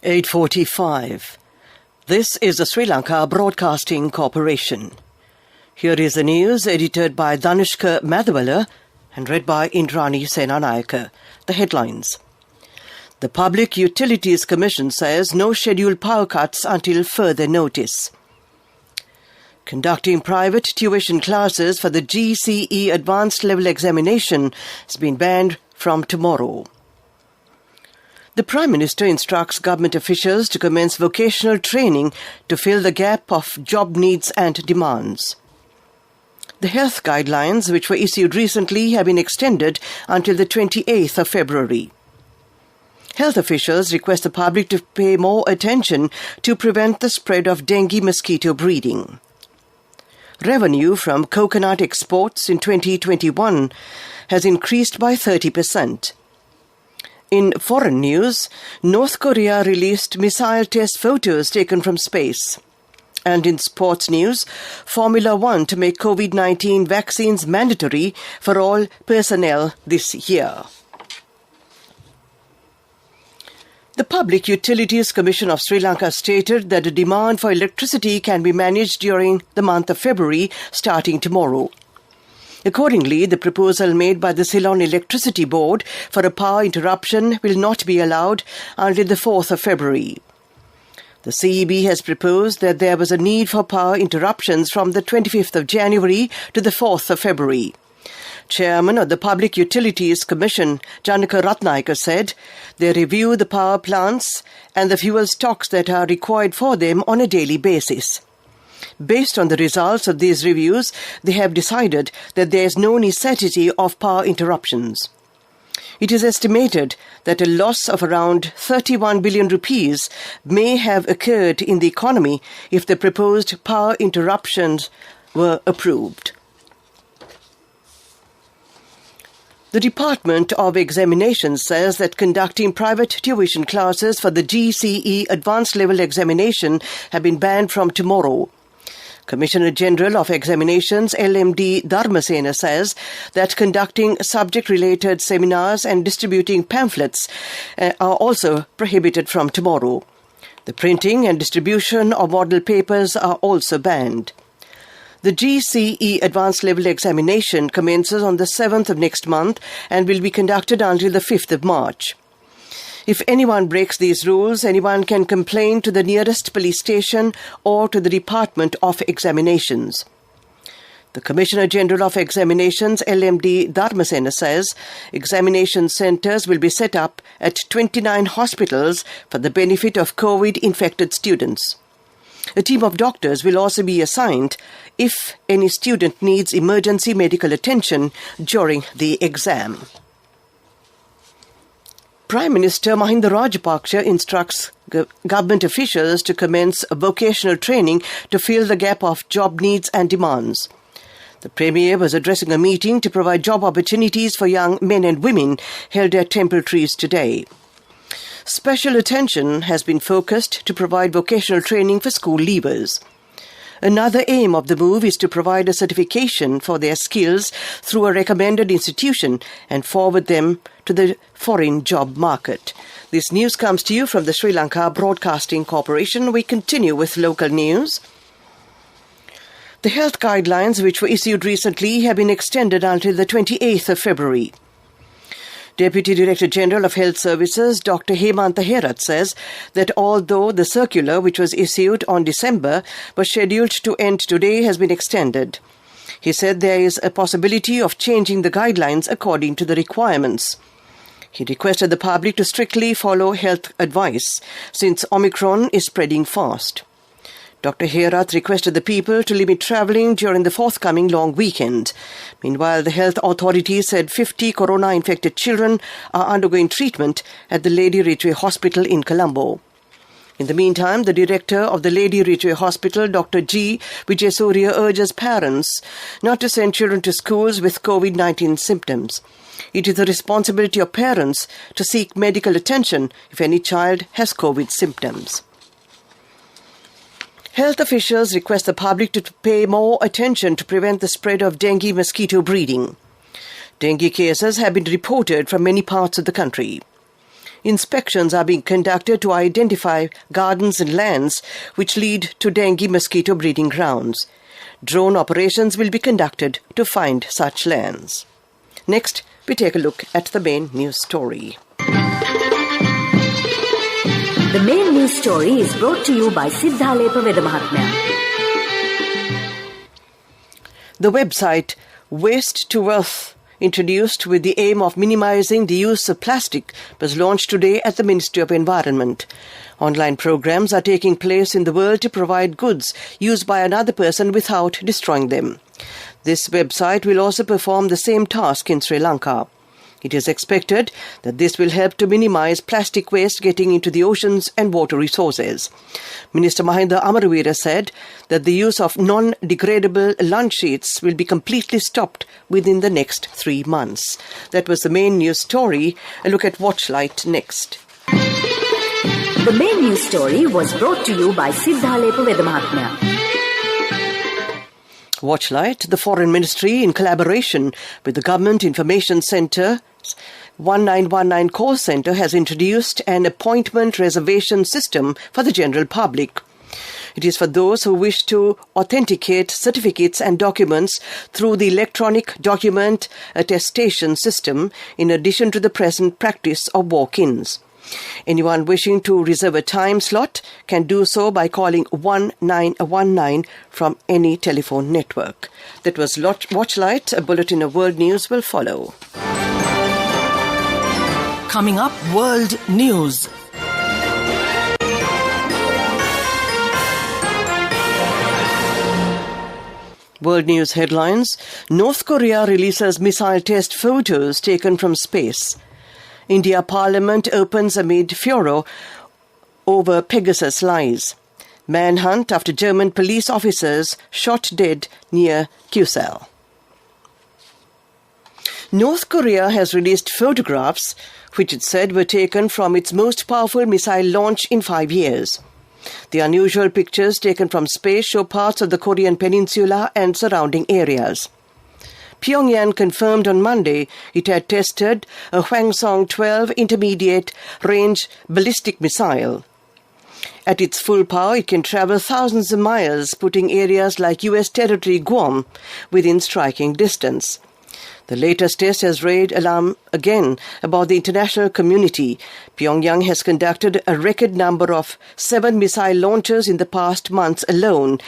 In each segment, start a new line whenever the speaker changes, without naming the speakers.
8:45. This is the Sri Lanka Broadcasting Corporation. Here is the news edited by Dhanushka Madhawala and read by Indrani Senanayaka. The headlines. The Public Utilities Commission says no scheduled power cuts until further notice. Conducting private tuition classes for the GCE Advanced Level Examination has been banned from tomorrow. The Prime Minister instructs government officials to commence vocational training to fill the gap of job needs and demands. The health guidelines, which were issued recently, have been extended until the 28th of February. Health officials request the public to pay more attention to prevent the spread of dengue mosquito breeding. Revenue from coconut exports in 2021 has increased by 30%. In foreign news, North Korea released missile test photos taken from space. And in sports news, Formula One to make COVID-19 vaccines mandatory for all personnel this year. The Public Utilities Commission of Sri Lanka stated that the demand for electricity can be managed during the month of February, starting tomorrow. Accordingly, the proposal made by the Ceylon Electricity Board for a power interruption will not be allowed until the 4th of February. The CEB has proposed that there was a need for power interruptions from the 25th of January to the 4th of February. Chairman of the Public Utilities Commission, Janaka Ratnayaka, said they review the power plants and the fuel stocks that are required for them on a daily basis. Based on the results of these reviews, they have decided that there is no necessity of power interruptions. It is estimated that a loss of around 31 billion rupees may have occurred in the economy if the proposed power interruptions were approved. The Department of Examinations says that conducting private tuition classes for the GCE Advanced Level Examination have been banned from tomorrow. Commissioner General of Examinations LMD Dharmasena says that conducting subject-related seminars and distributing pamphlets are also prohibited from tomorrow. The printing and distribution of model papers are also banned. The GCE Advanced Level Examination commences on the 7th of next month and will be conducted until the 5th of March. If anyone breaks these rules, anyone can complain to the nearest police station or to the Department of Examinations. The Commissioner General of Examinations, LMD Dharmasena, says examination centres will be set up at 29 hospitals for the benefit of COVID-infected students. A team of doctors will also be assigned if any student needs emergency medical attention during the exam. Prime Minister Mahinda Rajapaksa instructs government officials to commence vocational training to fill the gap of job needs and demands. The Premier was addressing a meeting to provide job opportunities for young men and women held at Temple Trees today. Special attention has been focused to provide vocational training for school leavers. Another aim of the move is to provide a certification for their skills through a recommended institution and forward them to the foreign job market. This news comes to you from the Sri Lanka Broadcasting Corporation. We continue with local news. The health guidelines, which were issued recently, have been extended until the 28th of February. Deputy Director General of Health Services, Dr. Hemantha Herath, says that although the circular, which was issued on December, was scheduled to end today, has been extended. He said there is a possibility of changing the guidelines according to the requirements. He requested the public to strictly follow health advice, since Omicron is spreading fast. Dr. Herath requested the people to limit travelling during the forthcoming long weekend. Meanwhile, the health authorities said 50 corona-infected children are undergoing treatment at the Lady Ridgeway Hospital in Colombo. In the meantime, the director of the Lady Ridgeway Hospital, Dr. G. Vijayasuriya, urges parents not to send children to schools with COVID-19 symptoms. It is the responsibility of parents to seek medical attention if any child has COVID symptoms. Health officials request the public to pay more attention to prevent the spread of dengue mosquito breeding. Dengue cases have been reported from many parts of the country. Inspections are being conducted to identify gardens and lands which lead to dengue mosquito breeding grounds. Drone operations will be conducted to find such lands. Next, we take a look at the main news story.
The main news story is brought to you by Siddhalepa Vedamahatmya.
The website Waste to Wealth, introduced with the aim of minimizing the use of plastic, was launched today at the Ministry of Environment. Online programs are taking place in the world to provide goods used by another person without destroying them. This website will also perform the same task in Sri Lanka. It is expected that this will help to minimize plastic waste getting into the oceans and water resources. Minister Mahinda Amaravira said that the use of non-degradable lunch sheets will be completely stopped within the next 3 months. That was the main news story. A look at Watchlight next.
The main news story was brought to you by Siddhalepa Vedamahatmya.
Watchlight, the Foreign Ministry, in collaboration with the Government Information Centre 1919 call centre, has introduced an appointment reservation system for the general public. It is for those who wish to authenticate certificates and documents through the electronic document attestation system, in addition to the present practice of walk-ins. Anyone wishing to reserve a time slot can do so by calling 1919 from any telephone network. That was Watchlight. A bulletin of world news will follow.
Coming up, world news.
World news headlines. North Korea releases missile test photos taken from space. India Parliament opens amid furor over Pegasus lies. Manhunt after German police officers shot dead near Kusel. North Korea has released photographs which it said were taken from its most powerful missile launch in 5 years. The unusual pictures taken from space show parts of the Korean peninsula and surrounding areas. Pyongyang confirmed on Monday it had tested a Hwasong-12 intermediate-range ballistic missile. At its full power, it can travel thousands of miles, putting areas like U.S. territory Guam within striking distance. The latest test has raised alarm again about the international community. Pyongyang has conducted a record number of 7 missile launches in the past months alone,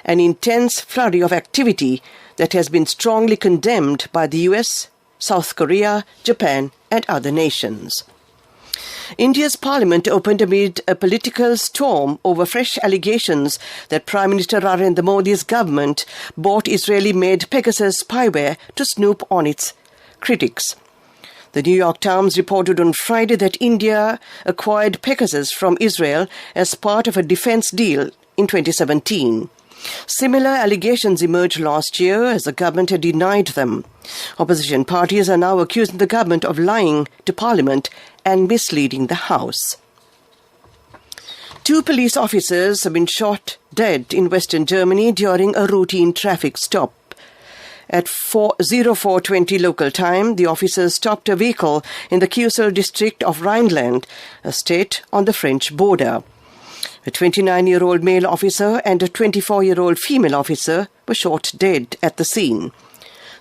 an intense flurry of activity that has been strongly condemned by the US, South Korea, Japan and other nations. India's parliament opened amid a political storm over fresh allegations that Prime Minister Narendra Modi's government bought Israeli-made Pegasus spyware to snoop on its critics. The New York Times reported on Friday that India acquired Pegasus from Israel as part of a defense deal in 2017. Similar allegations emerged last year as the government had denied them. Opposition parties are now accusing the government of lying to Parliament and misleading the House. 2 police officers have been shot dead in western Germany during a routine traffic stop. At 04:20 local time, the officers stopped a vehicle in the Kusel district of Rhineland, a state on the French border. A 29-year-old male officer and a 24-year-old female officer were shot dead at the scene.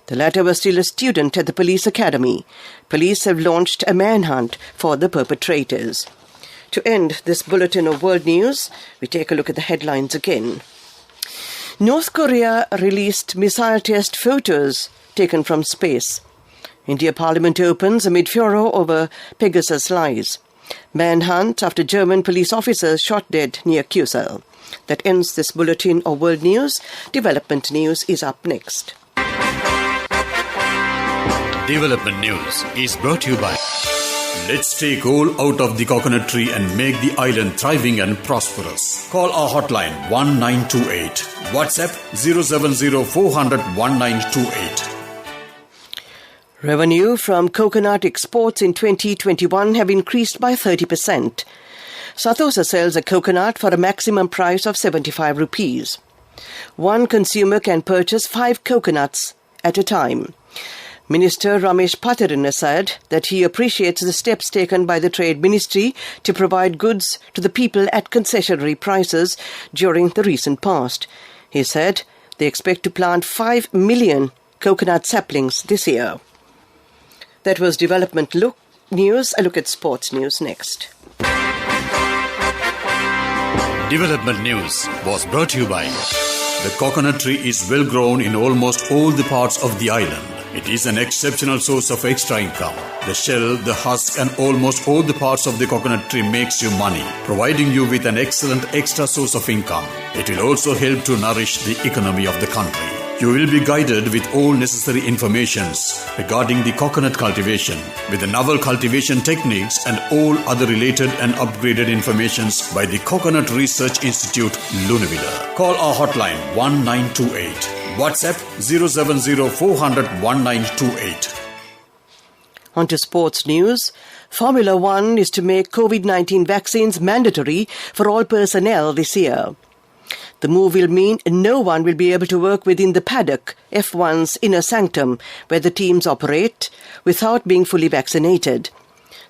The latter was still a student at the police academy. Police have launched a manhunt for the perpetrators. To end this bulletin of world news, we take a look at the headlines again. North Korea released missile test photos taken from space. India Parliament opens amid furor over Pegasus lies. Manhunt after German police officers shot dead near Kusel. That ends this bulletin of world news. Development news is up next.
Development news is brought to you by Let's take coal out of the coconut tree and make the island thriving and prosperous. Call our hotline 1928. WhatsApp 070 400 1928.
Revenue from coconut exports in 2021 have increased by 30%. Sathosa sells a coconut for a maximum price of 75 rupees. One consumer can purchase 5 coconuts at a time. Minister Ramesh Patirina said that he appreciates the steps taken by the Trade Ministry to provide goods to the people at concessionary prices during the recent past. He said they expect to plant 5 million coconut saplings this year. That was Development News. A look at sports news next.
Development News was brought to you by the coconut tree is well grown in almost all the parts of the island. It is an exceptional source of extra income. The shell, the husk and almost all the parts of the coconut tree makes you money, providing you with an excellent extra source of income. It will also help to nourish the economy of the country. You will be guided with all necessary informations regarding the coconut cultivation, with the novel cultivation techniques and all other related and upgraded informations by the Coconut Research Institute, Lunavilla. Call our hotline 1928. WhatsApp 070 400 1928.
On to sports news. Formula One is to make COVID-19 vaccines mandatory for all personnel this year. The move will mean no one will be able to work within the paddock, F1's inner sanctum, where the teams operate, without being fully vaccinated.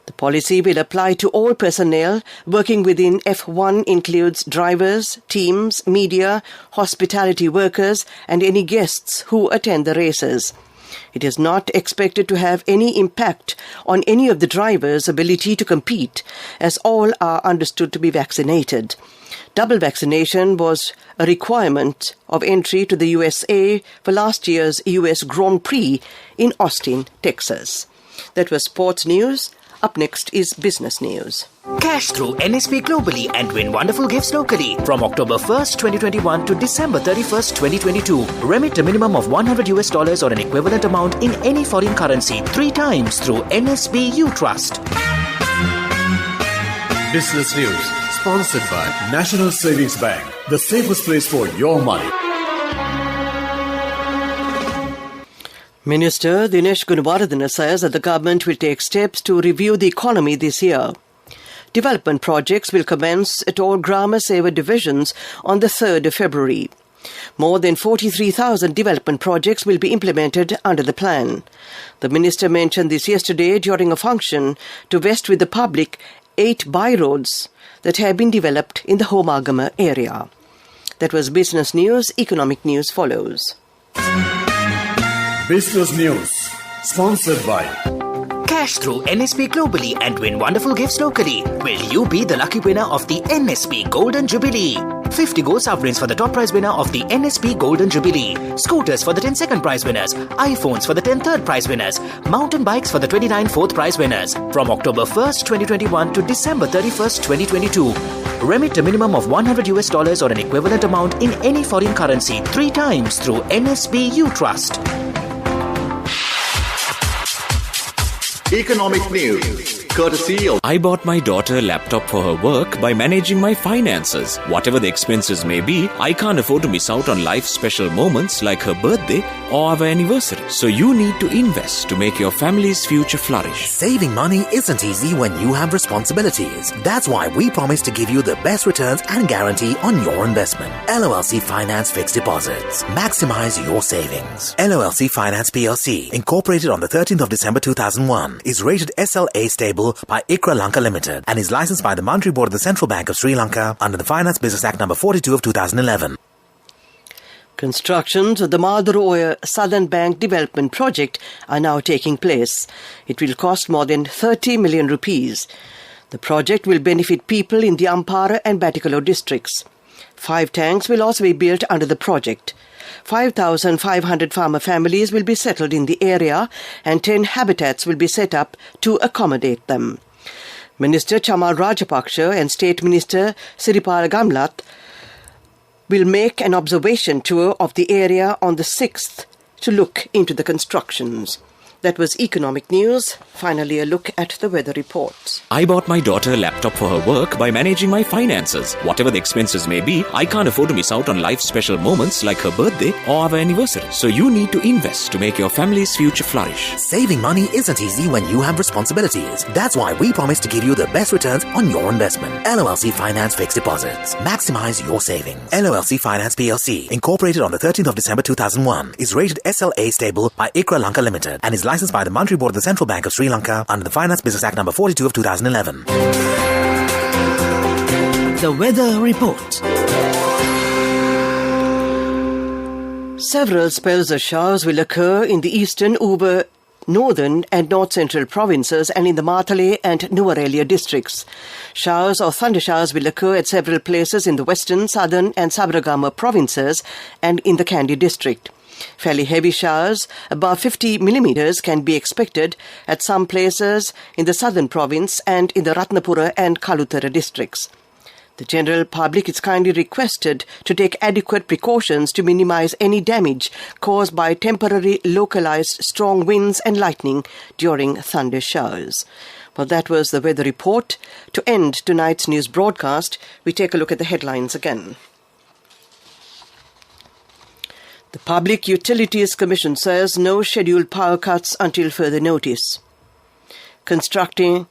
The policy will apply to all personnel working within F1, includes drivers, teams, media, hospitality workers and any guests who attend the races. It is not expected to have any impact on any of the drivers' ability to compete, as all are understood to be vaccinated. Double vaccination was a requirement of entry to the USA for last year's US Grand Prix in Austin, Texas. That was sports news. Up next is business news.
Cash through NSP globally and win wonderful gifts locally. From October 1st, 2021 to December 31st, 2022. Remit a minimum of $100 or an equivalent amount in any foreign currency 3 times through NSB U Trust.
Business News, sponsored by National Savings Bank, the safest place for your money.
Minister Dinesh Gunawardena says that the government will take steps to review the economy this year. Development projects will commence at all Grama Seva divisions on the 3rd of February. More than 43,000 development projects will be implemented under the plan. The minister mentioned this yesterday during a function to vest with the public 8 byroads that have been developed in the Homagama area. That was business news. Economic news follows.
Business News, sponsored by
Cash through NSP globally and win wonderful gifts locally. Will you be the lucky winner of the NSP Golden Jubilee? 50 gold sovereigns for the top prize winner of the NSP Golden Jubilee. Scooters for the 10 second prize winners. iPhones for the 10 third prize winners. Mountain bikes for the 29 fourth prize winners. From October 1st, 2021 to December 31st, 2022. Remit a minimum of $100 or an equivalent amount in any foreign currency 3 times through NSB U Trust.
Economic news, courtesy of...
I bought my daughter a laptop for her work by managing my finances. Whatever the expenses may be, I can't afford to miss out on life's special moments like her birthday or our anniversary. So you need to invest to make your family's future flourish.
Saving money isn't easy when you have responsibilities. That's why we promise to give you the best returns and guarantee on your investment. LOLC Finance Fixed Deposits. Maximize your savings. LOLC Finance PLC, incorporated on the 13th of December 2001, is rated SLA stable by ICRA Lanka Limited and is licensed by the Monetary Board of the Central Bank of Sri Lanka under the Finance Business Act No. 42 of 2011.
Constructions of the Madhuroya Southern Bank Development Project are now taking place. It will cost more than 30 million rupees. The project will benefit people in the Ampara and Batticaloa districts. 5 tanks will also be built under the project. 5,500 farmer families will be settled in the area and 10 habitats will be set up to accommodate them. Minister Chamal Rajapaksa and State Minister Siripala Gamlat will make an observation tour of the area on the 6th to look into the constructions. That was economic news. Finally, a look at the weather reports.
I bought my daughter a laptop for her work by managing my finances. Whatever the expenses may be, I can't afford to miss out on life's special moments like her birthday or our anniversary. So you need to invest to make your family's future flourish.
Saving money isn't easy when you have responsibilities. That's why we promise to give you the best returns on your investment. LOLC Finance Fixed Deposits. Maximize your savings. LOLC Finance PLC, incorporated on the 13th of December 2001, is rated SLA stable by ICRA Lanka Limited and is licensed by the Monetary Board of the Central Bank of Sri Lanka under the Finance Business Act number 42 of 2011.
The Weather Report.
Several spells of showers will occur in the eastern, northern and north-central provinces and in the Matale and Nuwara districts. Showers or thunder showers will occur at several places in the western, southern and Sabaragama provinces and in the Kandy district. Fairly heavy showers, above 50 millimeters, can be expected at some places in the southern province and in the Ratnapura and Kalutara districts. The general public is kindly requested to take adequate precautions to minimize any damage caused by temporary localized strong winds and lightning during thunder showers. Well, that was the weather report. To end tonight's news broadcast, we take a look at the headlines again. The Public Utilities Commission says no scheduled power cuts until further notice. Conducting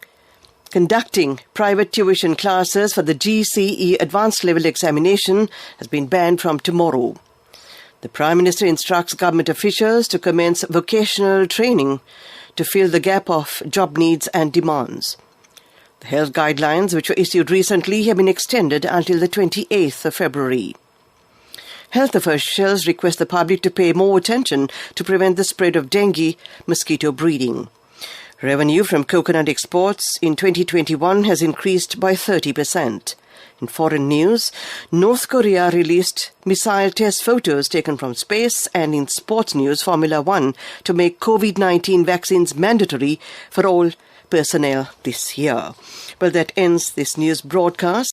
private tuition classes for the GCE Advanced Level Examination has been banned from tomorrow. The Prime Minister instructs government officials to commence vocational training to fill the gap of job needs and demands. The health guidelines, which were issued recently, have been extended until the 28th of February. Health officials request the public to pay more attention to prevent the spread of dengue mosquito breeding. Revenue from coconut exports in 2021 has increased by 30%. In foreign news, North Korea released missile test photos taken from space, and in sports news, Formula One to make COVID-19 vaccines mandatory for all personnel this year. Well, that ends this news broadcast.